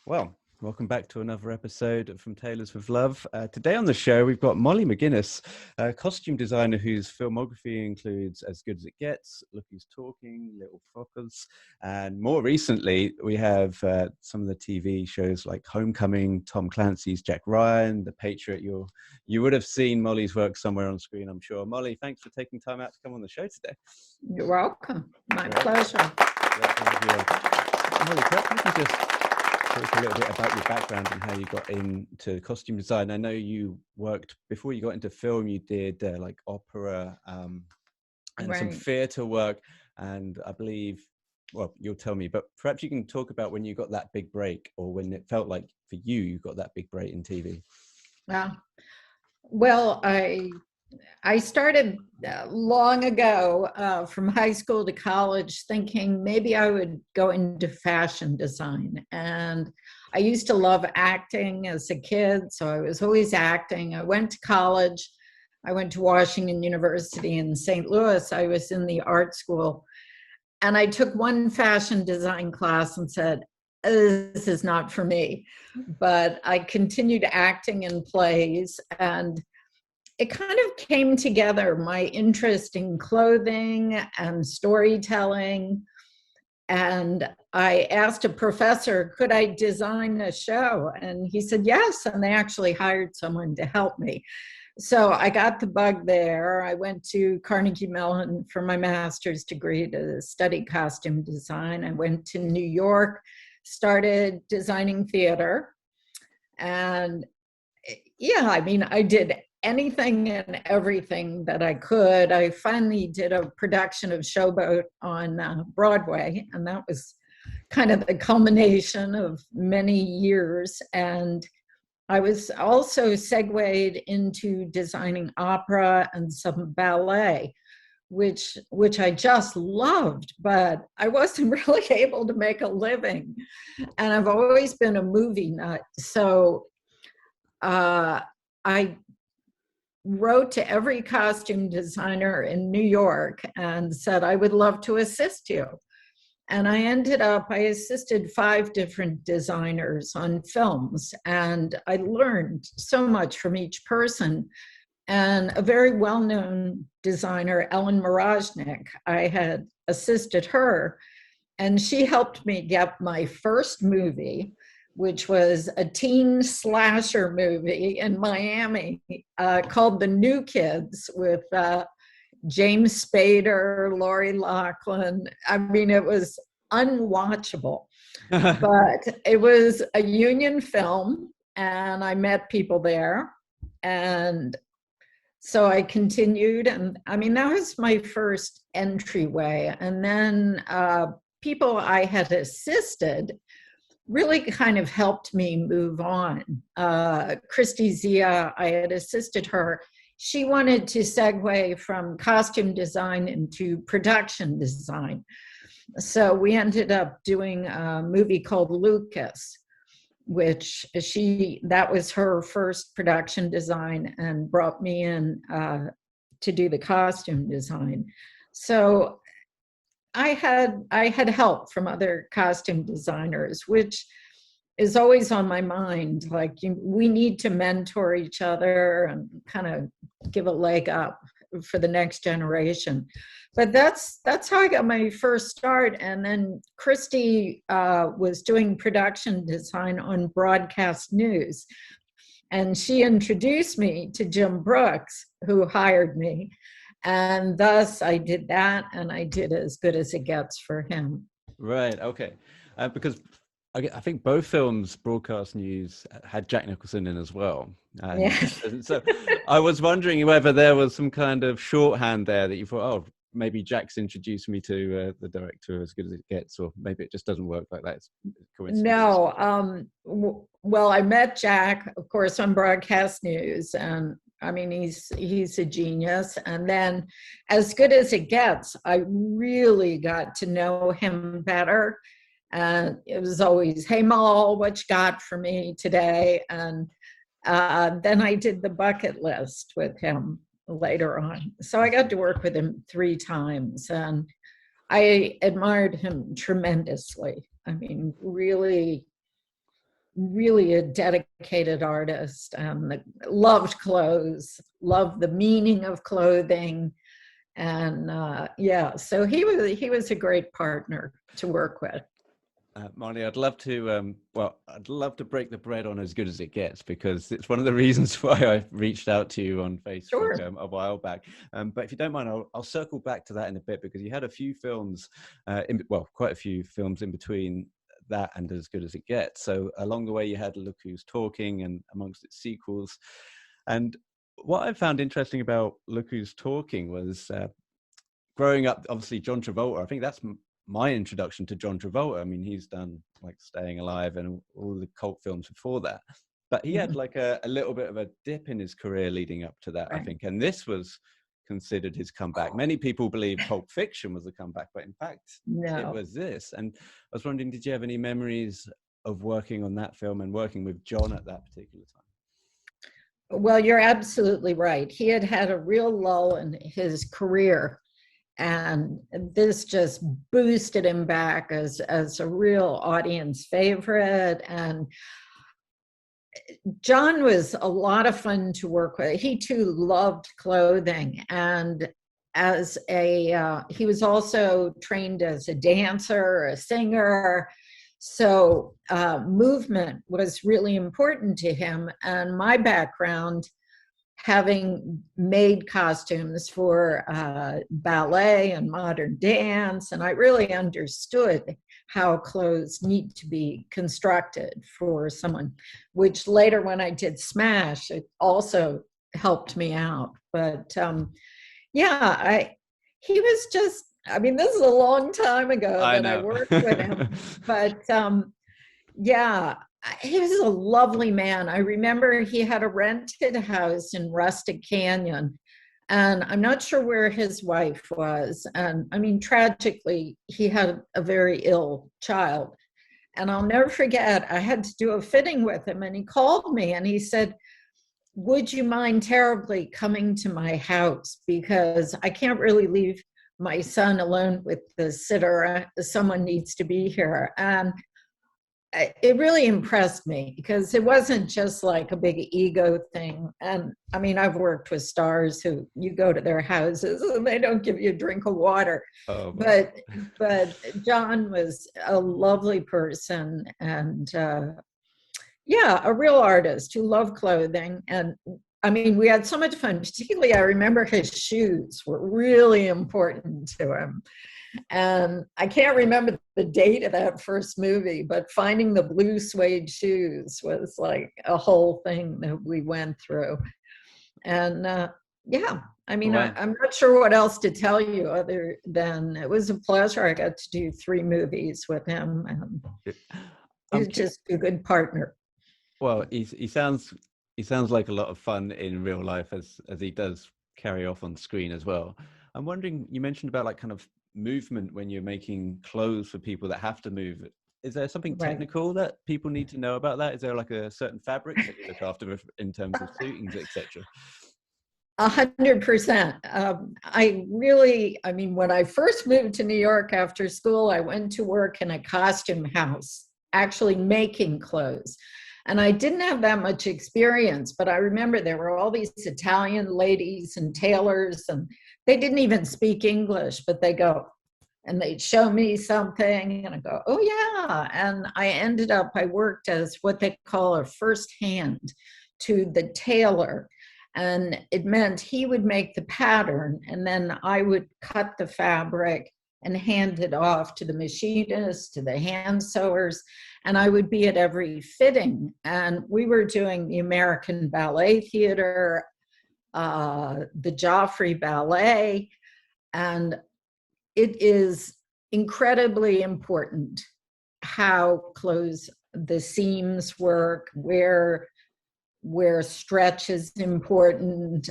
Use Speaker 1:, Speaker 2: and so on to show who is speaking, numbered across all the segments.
Speaker 1: Well, welcome back to another episode from Tailors with Love. Today on the show, we've got Molly Maginnis, a costume designer whose filmography includes As Good as It Gets, Look Who's Talking, Little Fockers, and more recently, we have some of the TV shows like Homecoming, Tom Clancy's Jack Ryan, The Patriot. You would have seen Molly's work somewhere on screen, I'm sure. Molly, thanks for taking time out to come on the show today.
Speaker 2: You're welcome. My pleasure.
Speaker 1: Molly, perhaps you can just talk a little bit about your background and how you got into costume design. I know you worked, before you got into film, you did like opera and some theatre work. And I believe, well, you'll tell me, but perhaps you can talk about when you got that big break, or when it felt like for you got that big break in TV.
Speaker 2: Well, I started long ago from high school to college thinking maybe I would go into fashion design. And I used to love acting as a kid, so I was always acting. I went to college. I went to Washington University in St. Louis. I was in the art school. And I took one fashion design class and said, this is not for me. But I continued acting in plays, and it kind of came together, my interest in clothing and storytelling. And I asked a professor, could I design a show? And he said, yes. And they actually hired someone to help me. So I got the bug there. I went to Carnegie Mellon for my master's degree to study costume design. I went to New York, started designing theater. And yeah, I mean, I did anything and everything that I could. I finally did a production of Showboat on Broadway, and that was kind of the culmination of many years. And I was also segued into designing opera and some ballet, which I just loved, but I wasn't really able to make a living. And I've always been a movie nut. So I wrote to every costume designer in New York and said, I would love to assist you. And I assisted 5 different designers on films, and I learned so much from each person. And a very well-known designer, Ellen Mirojnick, I had assisted her, and she helped me get my first movie, which was a teen slasher movie in Miami called The New Kids with James Spader, Lori Loughlin. I mean, it was unwatchable, but it was a union film, and I met people there. And so I continued, and I mean, that was my first entryway. And then people I had assisted really kind of helped me move on. Christy Zia, I had assisted her. She wanted to segue from costume design into production design. So we ended up doing a movie called Lucas, which that was her first production design, and brought me in to do the costume design. So I had help from other costume designers, which is always on my mind. Like, we need to mentor each other and kind of give a leg up for the next generation. But that's how I got my first start. And then Christy was doing production design on broadcast news, and she introduced me to Jim Brooks, who hired me. And thus I did that, and I did As Good as It Gets for him.
Speaker 1: Right, okay. Because I think both films, broadcast news, had Jack Nicholson in as well. And
Speaker 2: yes.
Speaker 1: So I was wondering whether there was some kind of shorthand there that you thought, oh, maybe Jack's introduced me to the director As Good as It Gets, or maybe it just doesn't work like that. It's coincidence.
Speaker 2: No. Well, I met Jack, of course, on broadcast news, and I mean, he's a genius. And then As Good as It Gets, I really got to know him better. And it was always, hey, Mal, what you got for me today? And then I did The Bucket List with him later on. So I got to work with him 3 times, and I admired him tremendously. I mean, really really a dedicated artist and loved clothes, loved the meaning of clothing. And yeah, so he was a great partner to work with.
Speaker 1: Marnie, I'd love to, I'd love to break the bread on As Good as It Gets, because it's one of the reasons why I reached out to you on Facebook
Speaker 2: Sure.
Speaker 1: a while back. But if you don't mind, I'll circle back to that in a bit, because you had a few films, quite a few films in between that and As Good as It Gets. So along the way, you had Look Who's Talking and amongst its sequels. And what I found interesting about Look Who's Talking was growing up, obviously, John Travolta. I think that's my introduction to John Travolta. I mean, he's done like Staying Alive and all the cult films before that, but he had like a little bit of a dip in his career leading up to that, right. I think, and this was considered his comeback. Many people believe Pulp Fiction was a comeback, but in fact, it was this. And I was wondering, did you have any memories of working on that film and working with John at that particular time?
Speaker 2: Well, you're absolutely right. He had had a real lull in his career, and this just boosted him back as a real audience favorite. And John was a lot of fun to work with. He too loved clothing, and he was also trained as a dancer, a singer. So movement was really important to him. And my background, having made costumes for ballet and modern dance, and I really understood how clothes need to be constructed for someone, which later when I did Smash, it also helped me out. But yeah, he was just, I mean, this is a long time ago that I worked with him, but yeah, he was a lovely man. I remember he had a rented house in Rustic Canyon, and I'm not sure where his wife was. And I mean, tragically, he had a very ill child. And I'll never forget, I had to do a fitting with him, and he called me and he said, "Would you mind terribly coming to my house? Because I can't really leave my son alone with the sitter. Someone needs to be here." And it really impressed me, because it wasn't just like a big ego thing. And I mean, I've worked with stars who you go to their houses and they don't give you a drink of water. But John was a lovely person, and yeah, a real artist who loved clothing. And I mean, we had so much fun. Particularly, I remember his shoes were really important to him. And I can't remember the date of that first movie, but finding the blue suede shoes was like a whole thing that we went through. And yeah, I mean, I'm not sure what else to tell you other than it was a pleasure. I got to do 3 movies with him, and he's just a good partner.
Speaker 1: Well, he sounds like a lot of fun in real life, as he does carry off on screen as well. I'm wondering, you mentioned about like kind of movement when you're making clothes for people that have to move. Is there something technical that people need to know about that? Is there like a certain fabric that you look after in terms of suitings, etc.?
Speaker 2: 100%. I mean, when I first moved to New York after school, I went to work in a costume house, actually making clothes. And I didn't have that much experience, but I remember there were all these Italian ladies and tailors, and they didn't even speak English, but they go, and they'd show me something, and I go, oh yeah. And I worked as what they call a first hand to the tailor. And it meant he would make the pattern, and then I would cut the fabric and hand it off to the machinists, to the hand sewers, and I would be at every fitting. And we were doing the American Ballet Theater, the Joffrey Ballet, and it is incredibly important how close the seams work, where stretch is important.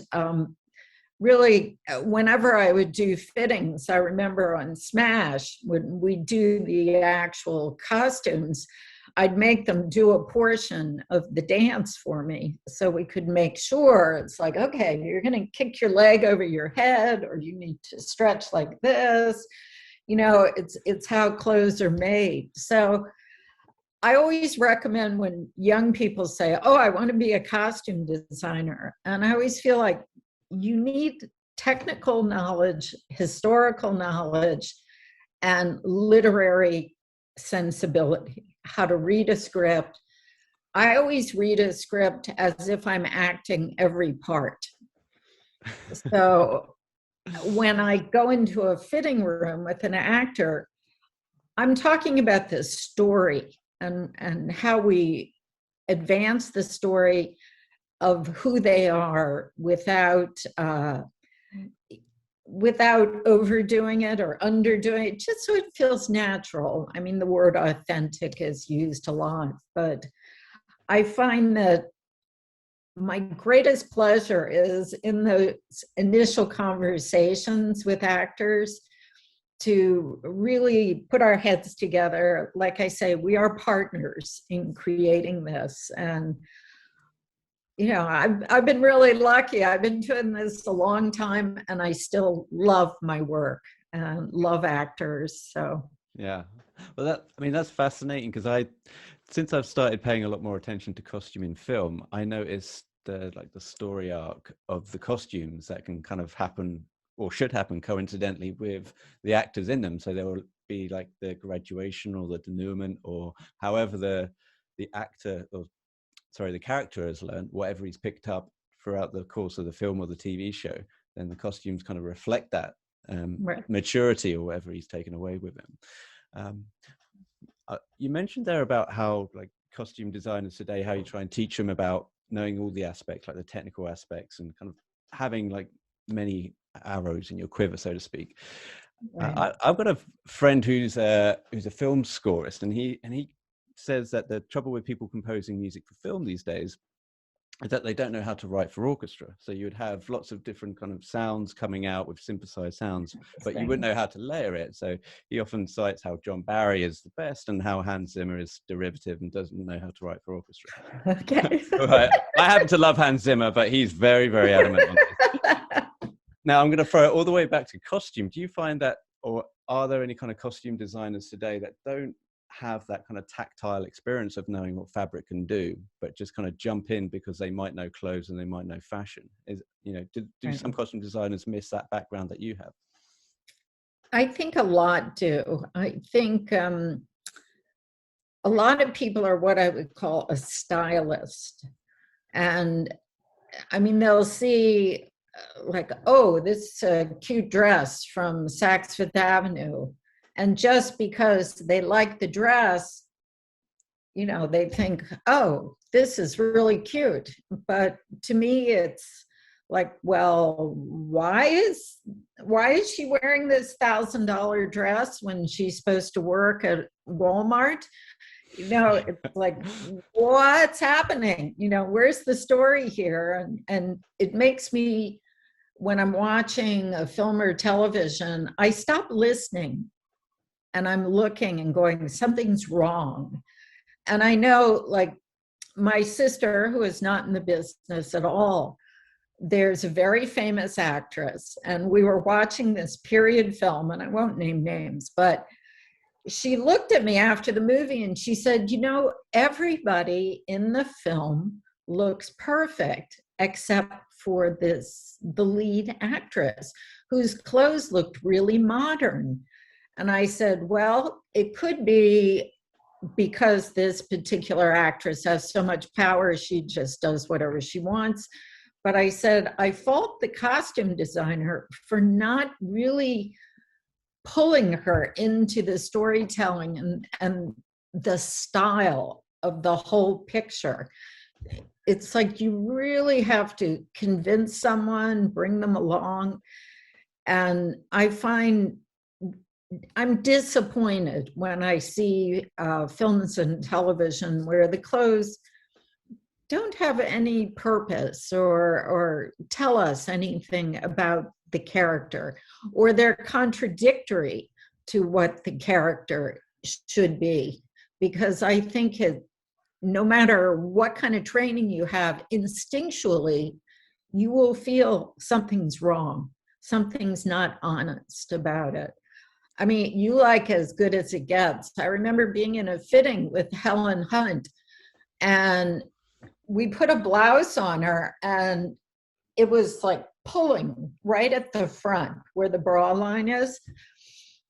Speaker 2: Really, whenever I would do fittings, I remember on Smash, when we do the actual costumes, I'd make them do a portion of the dance for me so we could make sure it's like, okay, you're going to kick your leg over your head, or you need to stretch like this. You know, it's how clothes are made. So I always recommend when young people say, oh, I want to be a costume designer. And I always feel like you need technical knowledge, historical knowledge, and literary sensibility, how to read a script. I always read a script as if I'm acting every part. So when I go into a fitting room with an actor, I'm talking about the story and how we advance the story of who they are without overdoing it or underdoing it, just so it feels natural. I mean, the word authentic is used a lot, but I find that my greatest pleasure is in those initial conversations with actors to really put our heads together. Like I say, we are partners in creating this. And, you know, I've been really lucky. I've been doing this a long time and I still love my work and love actors. So,
Speaker 1: Yeah. Well, that's fascinating because since I've started paying a lot more attention to costume in film, I noticed the story arc of the costumes that can kind of happen or should happen coincidentally with the actors in them. So there will be like the graduation or the denouement or however the character has learned, whatever he's picked up throughout the course of the film or the TV show, then the costumes kind of reflect that
Speaker 2: right.
Speaker 1: maturity or whatever he's taken away with him. You mentioned there about how like costume designers today, how you try and teach them about knowing all the aspects, like the technical aspects, and kind of having like many arrows in your quiver, so to speak.
Speaker 2: Right.
Speaker 1: I've got a friend who's a film scorist, and he says that the trouble with people composing music for film these days is that they don't know how to write for orchestra. So you would have lots of different kind of sounds coming out with synthesized sounds, but you wouldn't know how to layer it. So he often cites how John Barry is the best and how Hans Zimmer is derivative and doesn't know how to write for orchestra.
Speaker 2: Okay.
Speaker 1: Right. I happen to love Hans Zimmer, but he's very, very adamant on this. Now I'm going to throw it all the way back to costume. Do you find that, or are there any kind of costume designers today that don't have that kind of tactile experience of knowing what fabric can do, but just kind of jump in because they might know clothes and they might know fashion? Do some costume designers miss that background that you have?
Speaker 2: I think a lot do. I think a lot of people are what I would call a stylist. And I mean, they'll see like, oh, this cute dress from Saks Fifth Avenue. And just because they like the dress, you know, they think, oh, this is really cute. But to me, it's like, well, why is she wearing this $1,000 dress when she's supposed to work at Walmart? You know, it's like, what's happening? You know, where's the story here? And it makes me, when I'm watching a film or television, I stop listening and I'm looking and going, something's wrong. And I know, like, my sister, who is not in the business at all, there's a very famous actress, and we were watching this period film, and I won't name names, but she looked at me after the movie and she said, you know, everybody in the film looks perfect except for the lead actress, whose clothes looked really modern. And I said, well, it could be because this particular actress has so much power, she just does whatever she wants. But I said, I fault the costume designer for not really pulling her into the storytelling and the style of the whole picture. It's like you really have to convince someone, bring them along. And I find I'm disappointed when I see films and television where the clothes don't have any purpose or tell us anything about the character, or they're contradictory to what the character should be. Because I think no matter what kind of training you have, instinctually, you will feel something's wrong, something's not honest about it. I mean, you like As Good as It Gets. I remember being in a fitting with Helen Hunt, and we put a blouse on her, and it was like pulling right at the front where the bra line is.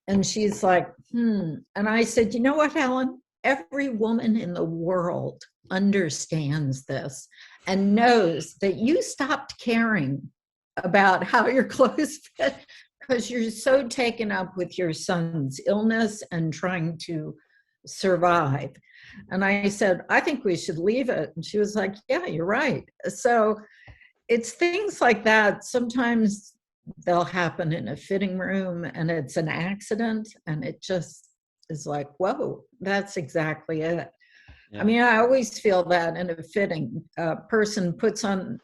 Speaker 2: And she's like, And I said, you know what, Helen? Every woman in the world understands this and knows that you stopped caring about how your clothes fit because you're so taken up with your son's illness and trying to survive. And I said, I think we should leave it. And she was like, yeah, you're right. So it's things like that. Sometimes they'll happen in a fitting room and it's an accident, and it just is like, whoa, that's exactly it. Yeah. I mean, I always feel that in a fitting, a person puts on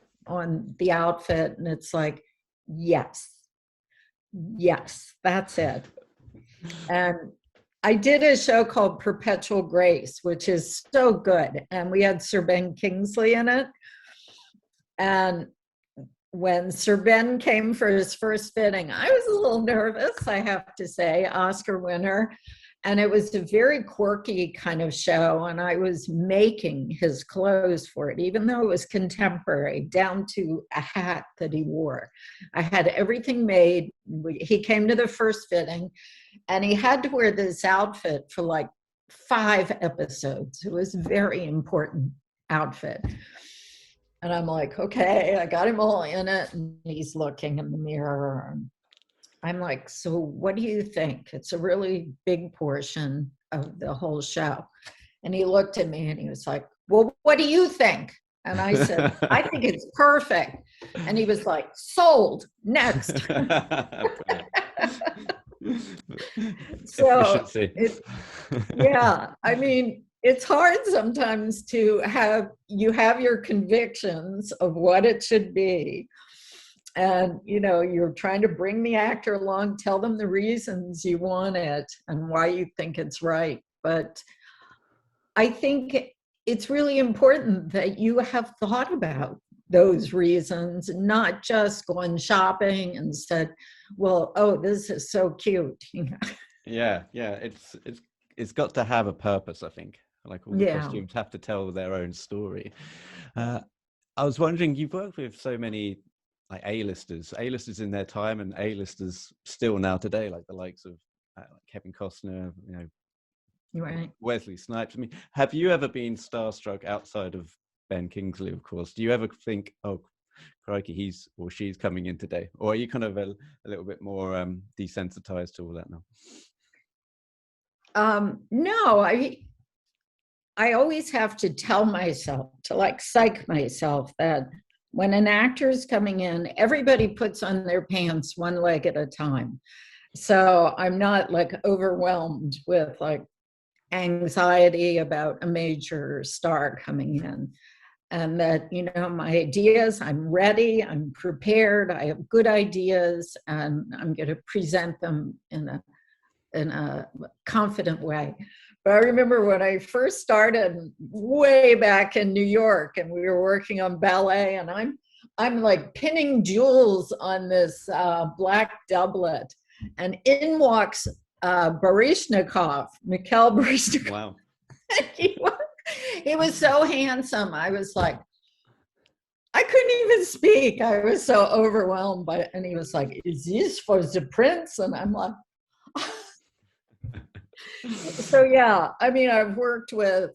Speaker 2: the outfit and it's like, yes, that's it. And I did a show called Perpetual Grace, which is so good. And we had Sir Ben Kingsley in it. And when Sir Ben came for his first fitting, I was a little nervous, I have to say, Oscar winner. And it was a very quirky kind of show. And I was making his clothes for it, even though it was contemporary, down to a hat that he wore. I had everything made. He came to the first fitting, and he had to wear this outfit for like 5 episodes. It was a very important outfit. And I'm like, okay, I got him all in it. And he's looking in the mirror. And I'm like, so what do you think? It's a really big portion of the whole show. And he looked at me and he was like, well, what do you think? And I said, I think it's perfect. And he was like, sold, next. So, yeah, I mean, it's hard sometimes to have your convictions of what it should be. And, you're trying to bring the actor along, tell them the reasons you want it and why you think it's right. But I think it's really important that you have thought about those reasons, not just gone shopping and said, well, oh, this is so cute.
Speaker 1: Yeah. It's got to have a purpose, I think. Like all the costumes have to tell their own story. I was wondering, you've worked with so many like A-listers in their time and A-listers still now today, like the likes of Kevin Costner,
Speaker 2: right.
Speaker 1: Wesley Snipes. I mean, have you ever been starstruck outside of Ben Kingsley, of course? Do you ever think, oh, crikey, he's or she's coming in today? Or are you kind of a little bit more desensitized to all that now?
Speaker 2: No, I always have to tell myself, to like psych myself, that when an actor is coming in, everybody puts on their pants one leg at a time. So I'm not like overwhelmed with like anxiety about a major star coming in. And that, my ideas, I'm ready, I'm prepared, I have good ideas, and I'm going to present them in a confident way. But I remember when I first started way back in New York, and we were working on ballet, and I'm like pinning jewels on this black doublet, and in walks Mikhail Baryshnikov.
Speaker 1: Wow.
Speaker 2: He was so handsome. I was like, I couldn't even speak. I was so overwhelmed by it. And he was like, is this for the prince? And I'm like, so yeah, I mean, I've worked with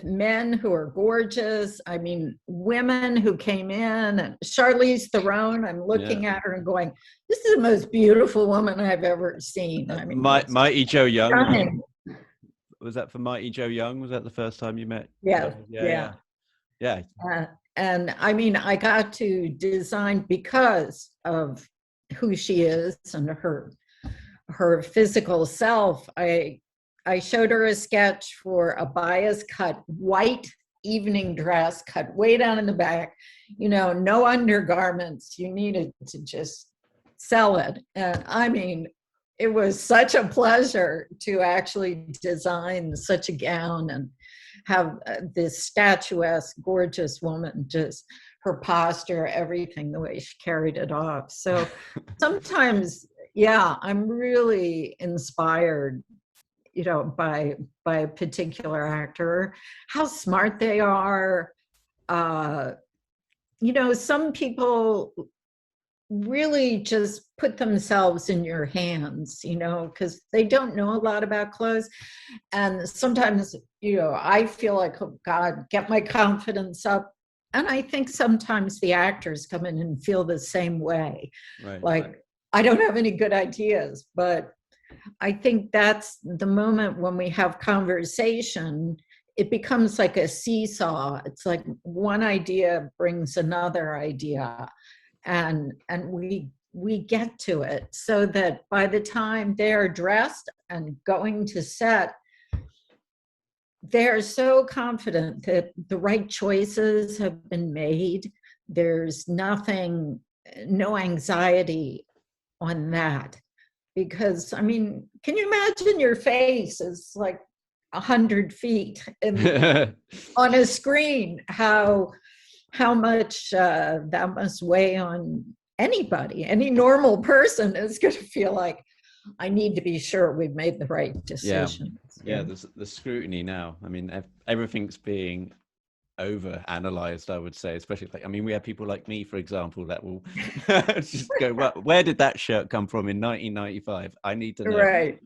Speaker 2: men who are gorgeous. I mean, women who came in, and Charlize Theron, I'm looking at her and going, this is the most beautiful woman I've ever seen. I mean,
Speaker 1: Mighty Joe Young. Was that for Mighty Joe Young? Was that the first time you met?
Speaker 2: Yeah. And I mean, I got to design because of who she is and her physical self. I showed her a sketch for a bias cut white evening dress, cut way down in the back, no undergarments. You needed to just sell it. And I mean, it was such a pleasure to actually design such a gown and have this statuesque, gorgeous woman, just her posture, everything, the way she carried it off. So sometimes, Yeah, I'm really inspired, by a particular actor, how smart they are. Uh, some people really just put themselves in your hands, because they don't know a lot about clothes. And sometimes, I feel like, oh God, get my confidence up. And I think sometimes the actors come in and feel the same way.
Speaker 1: Right.
Speaker 2: Like, I don't have any good ideas, but I think that's the moment when we have conversation, it becomes like a seesaw. It's like one idea brings another idea, and we get to it, so that by the time they're dressed and going to set, they're so confident that the right choices have been made. There's nothing, no anxiety on that. Because, I mean, can you imagine your face is like 100 feet on a screen? How much that must weigh on anybody. Any normal person is going to feel like, I need to be sure we've made the right decisions.
Speaker 1: Yeah, the scrutiny now. I mean, everything's being over analyzed, I would say, especially like, I mean, we have people like me, for example, that will just go, well, where did that shirt come from in 1995? I need to know.
Speaker 2: Right.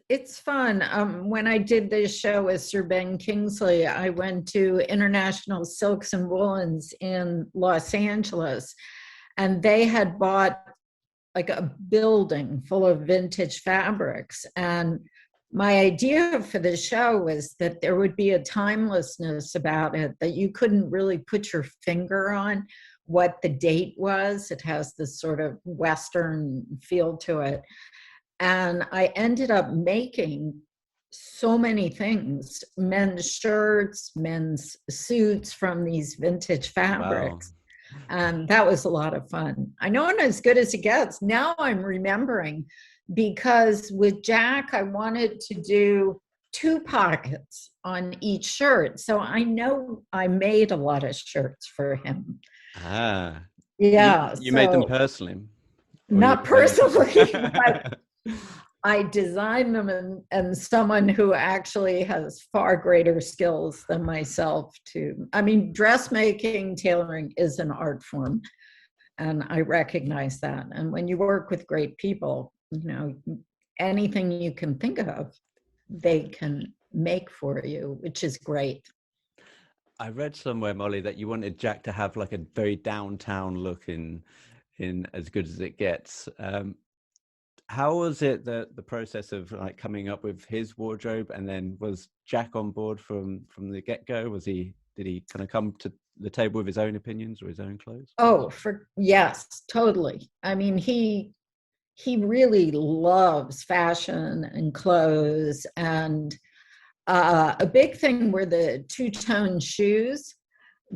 Speaker 2: It's fun. When I did this show with Sir Ben Kingsley, I went to International Silks and Woolens in Los Angeles, and they had bought like a building full of vintage fabrics. And my idea for the show was that there would be a timelessness about it, that you couldn't really put your finger on what the date was. It has this sort of Western feel to it. And I ended up making so many things, men's shirts, men's suits from these vintage fabrics.
Speaker 1: Wow.
Speaker 2: And that was a lot of fun. I know I'm as good as it gets. Now I'm remembering, because with Jack, I wanted to do 2 pockets on each shirt. So I know I made a lot of shirts for him.
Speaker 1: Ah.
Speaker 2: Yeah.
Speaker 1: You made them personally?
Speaker 2: Not personally, but I designed them, and someone who actually has far greater skills than myself I mean, dressmaking, tailoring is an art form, and I recognize that. And when you work with great people, anything you can think of, they can make for you, which is great.
Speaker 1: I read somewhere, Molly, that you wanted Jack to have like a very downtown look in As Good as It Gets. How was it, the process of like coming up with his wardrobe, and then was Jack on board from the get-go? Did he kind of come to the table with his own opinions or his own clothes?
Speaker 2: Oh, yes, totally. I mean, he really loves fashion and clothes, and a big thing were the two-tone shoes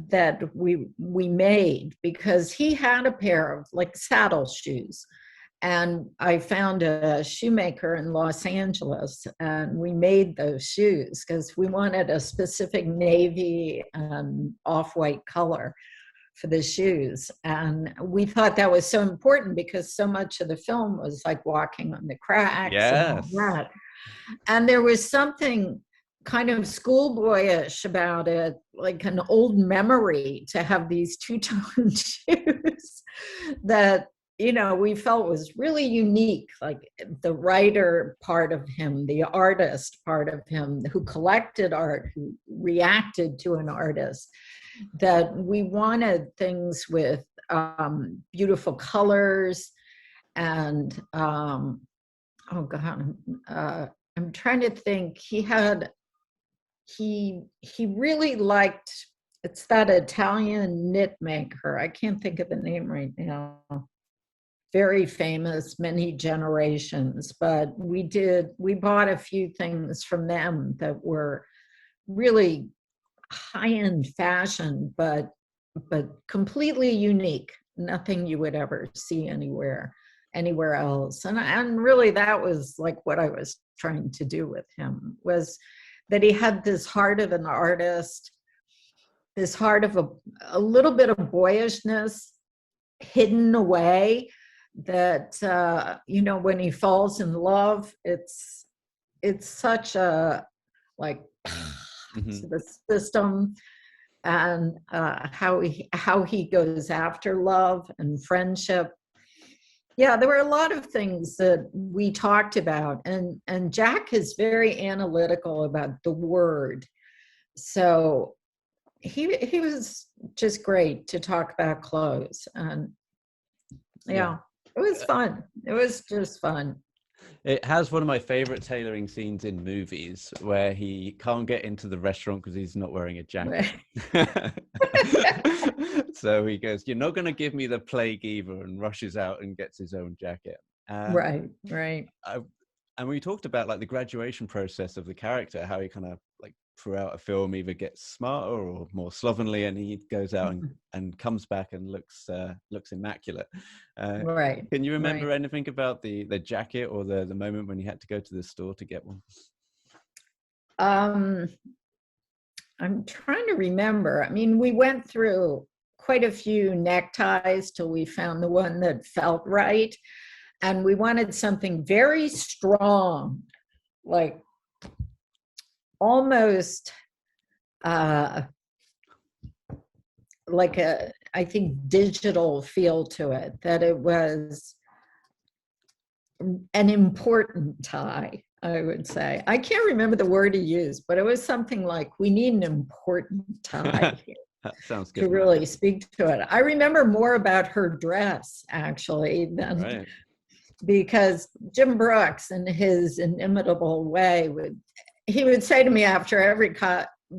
Speaker 2: that we made, because he had a pair of like saddle shoes. And I found a shoemaker in Los Angeles, and we made those shoes because we wanted a specific navy and off-white color for the shoes. And we thought that was so important because so much of the film was like walking on the cracks.
Speaker 1: Yes.
Speaker 2: And all that. And there was something kind of schoolboyish about it, like an old memory to have these two-tone shoes that we felt was really unique, like the writer part of him, the artist part of him, who collected art, who reacted to an artist, that we wanted things with beautiful colors. And oh God, I'm trying to think. He really liked, it's that Italian knit maker. I can't think of the name right now. Very famous, many generations, but we bought a few things from them that were really high-end fashion, but completely unique. Nothing you would ever see anywhere else. And really that was like what I was trying to do with him, was that he had this heart of an artist, this heart of a little bit of boyishness hidden away, that when he falls in love, it's such a like to the system, and how he goes after love and friendship. Yeah, there were a lot of things that we talked about, and Jack is very analytical about the word. So he was just great to talk about clothes, and yeah, it was fun. It was just fun.
Speaker 1: It has one of my favorite tailoring scenes in movies where he can't get into the restaurant because he's not wearing a jacket. So he goes, "You're not going to give me the plague either," and rushes out and gets his own jacket.
Speaker 2: Right.
Speaker 1: And we talked about like the graduation process of the character, how he kind of like throughout a film either gets smarter or more slovenly, and he goes out and comes back and looks immaculate.
Speaker 2: Right.
Speaker 1: Can you remember anything about the jacket or the moment when you had to go to the store to get one?
Speaker 2: I'm trying to remember. I mean, we went through quite a few neckties till we found the one that felt right. And we wanted something very strong, like almost like I think, digital feel to it, that it was an important tie, I would say. I can't remember the word he used, but it was something like, we need an important tie here.
Speaker 1: That sounds good.
Speaker 2: To really speak to it. I remember more about her dress, actually, than because Jim Brooks, in his inimitable way, he would say to me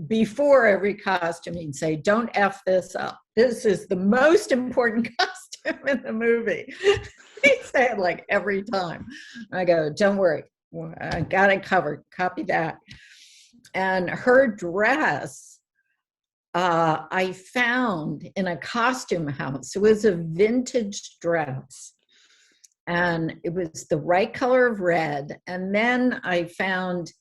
Speaker 2: before every costume, he'd say, "Don't F this up. This is the most important costume in the movie." He'd say it like every time. I go, "Don't worry, I got it covered. Copy that." And her dress, I found in a costume house. It was a vintage dress, and it was the right color of red. And then I found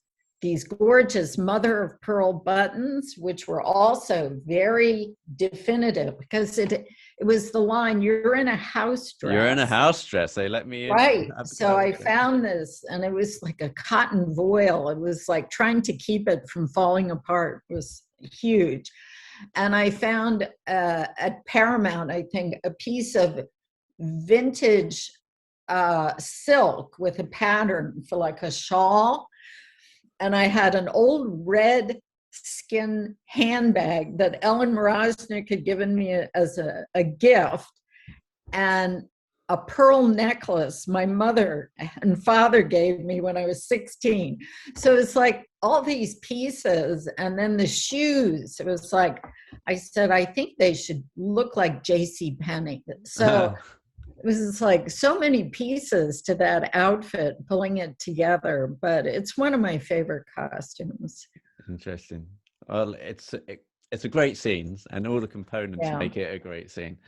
Speaker 2: these gorgeous mother of pearl buttons, which were also very definitive, because it was the line, "You're in a house dress."
Speaker 1: You're in a house dress. They let me in.
Speaker 2: Right. So I found this, and it was like a cotton voile. It was like trying to keep it from falling apart. It was huge. And I found at Paramount, I think, a piece of vintage silk with a pattern for like a shawl. And I had an old red skin handbag that Ellen Moroznik had given me as a gift, and a pearl necklace my mother and father gave me when I was 16. So it's like all these pieces, and then the shoes. It was like, I said, I think they should look like J.C. Penney. So it was just like so many pieces to that outfit, pulling it together. But it's one of my favorite costumes.
Speaker 1: Interesting. Well, it's a great scene, and all the components make it a great scene.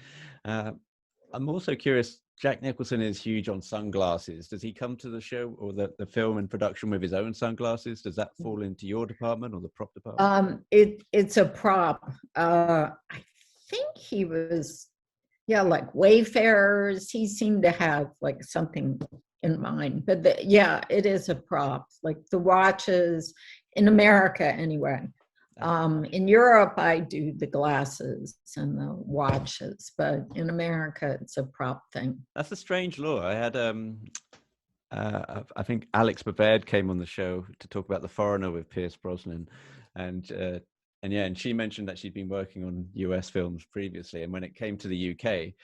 Speaker 1: I'm also curious, Jack Nicholson is huge on sunglasses. Does he come to the show or the film and production with his own sunglasses? Does that fall into your department or the prop department?
Speaker 2: It's a prop. I think he was, like Wayfarers. He seemed to have like something in mind. But it is a prop, like the watches in America anyway. In Europe, I do the glasses and the watches, but in America, it's a prop thing.
Speaker 1: That's a strange law. I had, I think Alex Bavard came on the show to talk about The Foreigner with Pierce Brosnan, and she mentioned that she'd been working on US films previously, and when it came to the UK,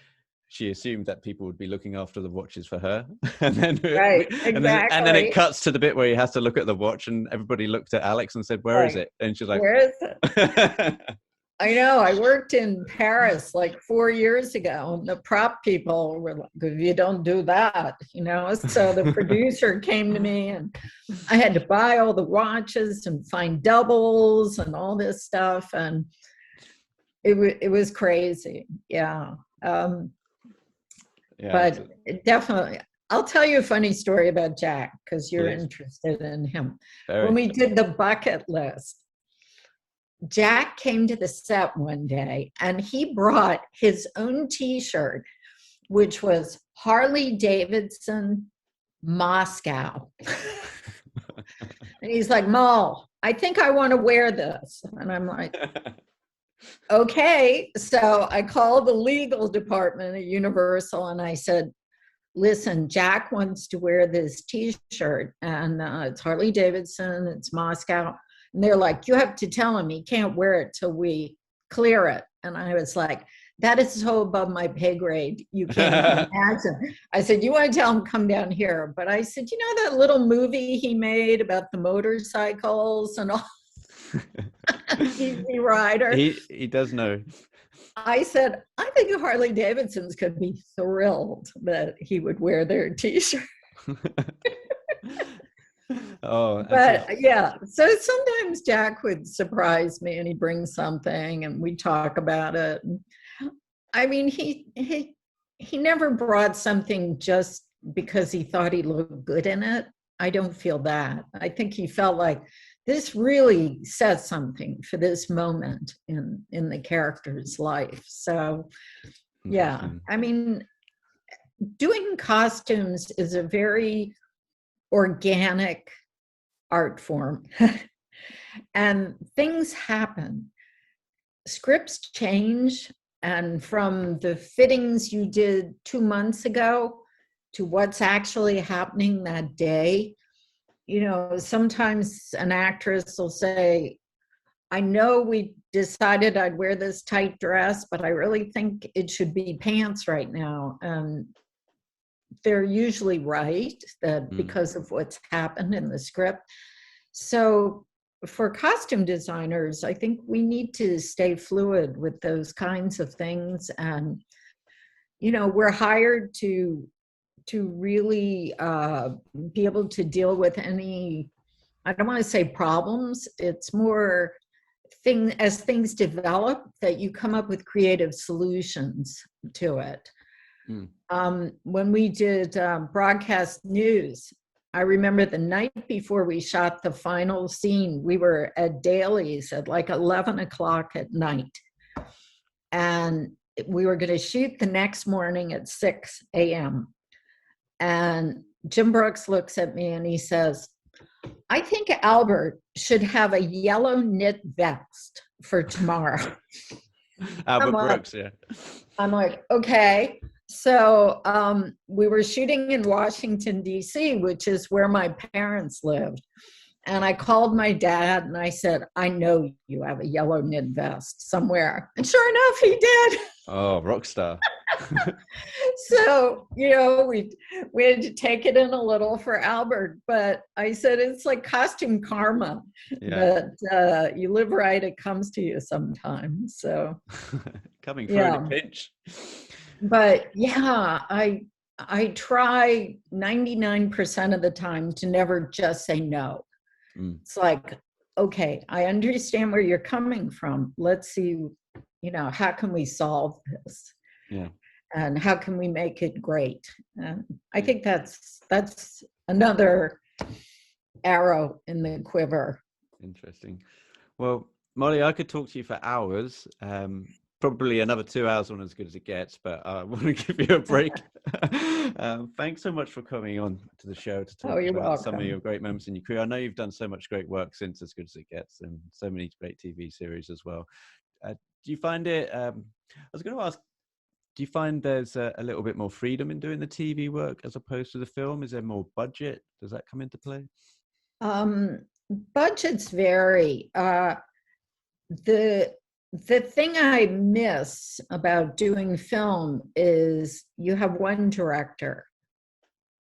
Speaker 1: she assumed that people would be looking after the watches for her. And then, and then it cuts to the bit where he has to look at the watch, and everybody looked at Alex and said, "Where is it?" And she's like,
Speaker 2: "Where is it?" I know. I worked in Paris like 4 years ago, and the prop people were like, "You don't do that," So the producer came to me, and I had to buy all the watches and find doubles and all this stuff, and it was crazy. Yeah. But definitely, I'll tell you a funny story about Jack, because you're interested in him. When we did the bucket list, Jack came to the set one day, and he brought his own T-shirt which was Harley Davidson, Moscow. And he's like, Mo, I think I want to wear this. And I'm like, okay. So I called the legal department at Universal and I said, listen, Jack wants to wear this t-shirt and it's Harley Davidson, it's Moscow. And they're like, you have to tell him he can't wear it till we clear it. And I was like, that is so above my pay grade. You can't even imagine. I said, you want to tell him come down here. But I said, you know that little movie he made about the motorcycles and all? Easy Rider.
Speaker 1: He does know.
Speaker 2: I said, I think Harley Davidsons could be thrilled that he would wear their t-shirt. But yeah, so sometimes Jack would surprise me and he brings something and we talk about it. I mean, he never brought something just because he thought he looked good in it. I don't feel that. I think he felt like this really says something for this moment in the character's life. So, yeah, I mean, doing costumes is a very organic art form. And things happen. Scripts change. And from the fittings you did 2 months ago to what's actually happening that day, you know, sometimes an actress will say, I know we decided I'd wear this tight dress, but I really think it should be pants right now. And they're usually right that because of what's happened in the script. So for costume designers, I think we need to stay fluid with those kinds of things. And, you know, we're hired to really be able to deal with any, I don't want to say problems, it's more as things develop that you come up with creative solutions to it. When we did broadcast news, I remember the night before we shot the final scene, we were at Daly's at like 11 o'clock at night. And we were going to shoot the next morning at 6 a.m. And Jim Brooks looks at me and he says, I think Albert should have a yellow knit vest for tomorrow.
Speaker 1: Albert Brooks, yeah.
Speaker 2: I'm like, okay. So we were shooting in Washington, D.C., which is where my parents lived. And I called my dad and I said, I know you have a yellow knit vest somewhere. And sure enough, he did.
Speaker 1: Oh, rock star.
Speaker 2: So, you know, we had to take it in a little for Albert. But I said, it's like costume karma.
Speaker 1: Yeah.
Speaker 2: That you live right, it comes to you sometimes. So
Speaker 1: coming through in a pinch.
Speaker 2: But yeah, I try 99% of the time to never just say no. It's like, okay, I understand where you're coming from. Let's see, you know, how can we solve this?
Speaker 1: Yeah.
Speaker 2: And how can we make it great? And I think that's another arrow in the quiver.
Speaker 1: Interesting. Well, Molly, I could talk to you for hours. Probably another 2 hours on As Good as It Gets, but I want to give you a break. Thanks so much for coming on to the show to talk about some of your great moments in your career. I know you've done so much great work since As Good as It Gets and so many great TV series as well. Do you find it, I was going to ask, do you find there's a little bit more freedom in doing the TV work as opposed to the film? Is there more budget? Does that come into play?
Speaker 2: Budgets vary. The thing I miss about doing film is you have one director,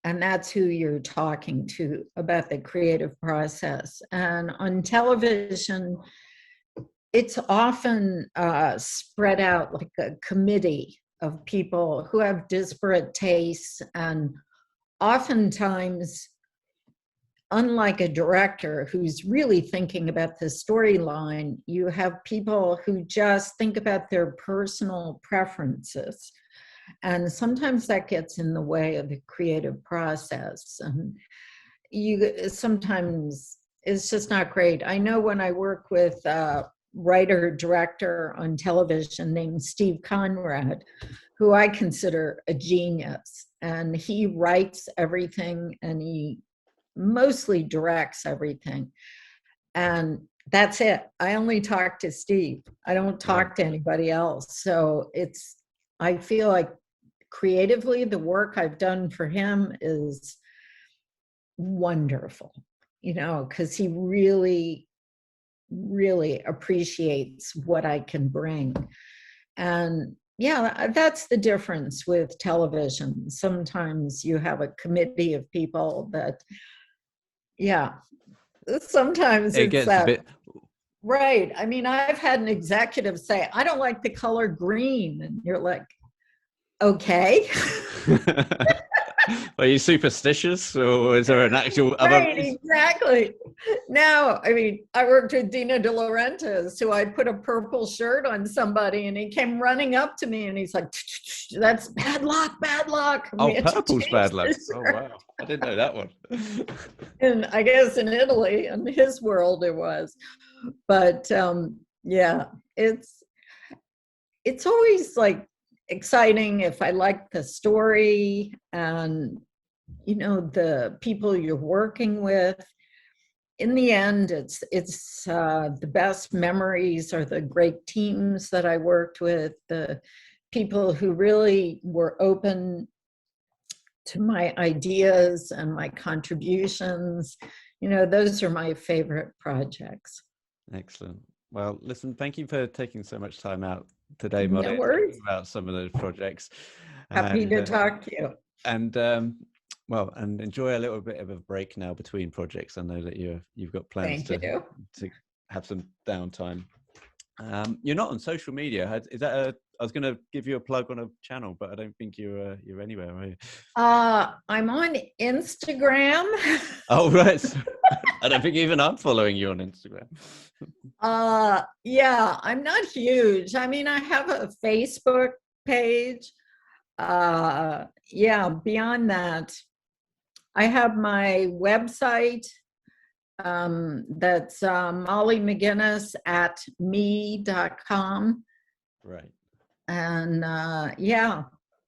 Speaker 2: and that's who you're talking to about the creative process. And on television, it's often spread out like a committee of people who have disparate tastes, and oftentimes, unlike a director who's really thinking about the storyline, you have people who just think about their personal preferences. And sometimes that gets in the way of the creative process. And sometimes it's just not great. I know when I work with writer director on television named Steve Conrad, who I consider a genius. And he writes everything and he mostly directs everything. And that's it. I only talk to Steve. I don't talk to anybody else. So I feel like creatively, the work I've done for him is wonderful, because he really, really appreciates what I can bring. And yeah, that's the difference with television. Sometimes you have a committee of people that, sometimes
Speaker 1: It
Speaker 2: it's
Speaker 1: gets
Speaker 2: that.
Speaker 1: a bit...
Speaker 2: Right. I mean, I've had an executive say, I don't like the color green. And you're like, okay.
Speaker 1: Are you superstitious, or is there an actual other
Speaker 2: Right,
Speaker 1: reason?
Speaker 2: exactly. No, I mean, I worked with Dino De Laurentiis, who I put a purple shirt on somebody, and he came running up to me, and he's like, "That's bad luck, bad luck."
Speaker 1: Oh, purple's bad luck. Oh, wow. I didn't know that one.
Speaker 2: And I guess in Italy, in his world, it was. But yeah, it's always like exciting if I like the story and the people you're working with. In the end, it's the best memories are the great teams that I worked with, the people who really were open to my ideas and my contributions. Those are my favorite projects.
Speaker 1: Excellent. Well, listen, thank you for taking so much time out today, Molly,
Speaker 2: No worries.
Speaker 1: about some of those projects.
Speaker 2: Happy to talk to you.
Speaker 1: And and enjoy a little bit of a break now between projects. I know that you've got plans to have some downtime. You're not on social media. Is that I was going to give you a plug on a channel, but I don't think you're anywhere, are you?
Speaker 2: I'm on Instagram.
Speaker 1: Oh, right. I don't think even I'm following you on Instagram.
Speaker 2: Yeah, I'm not huge. I mean, I have a Facebook page. Beyond that, I have my website. That's Molly Maginnis at me.com.
Speaker 1: Right.
Speaker 2: And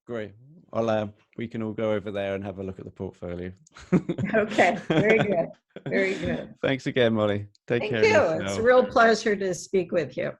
Speaker 1: Great. Well, we can all go over there and have a look at the portfolio.
Speaker 2: Okay. Very good. Very good.
Speaker 1: Thanks again, Molly. Take care.
Speaker 2: Thank you. It's a real pleasure to speak with you.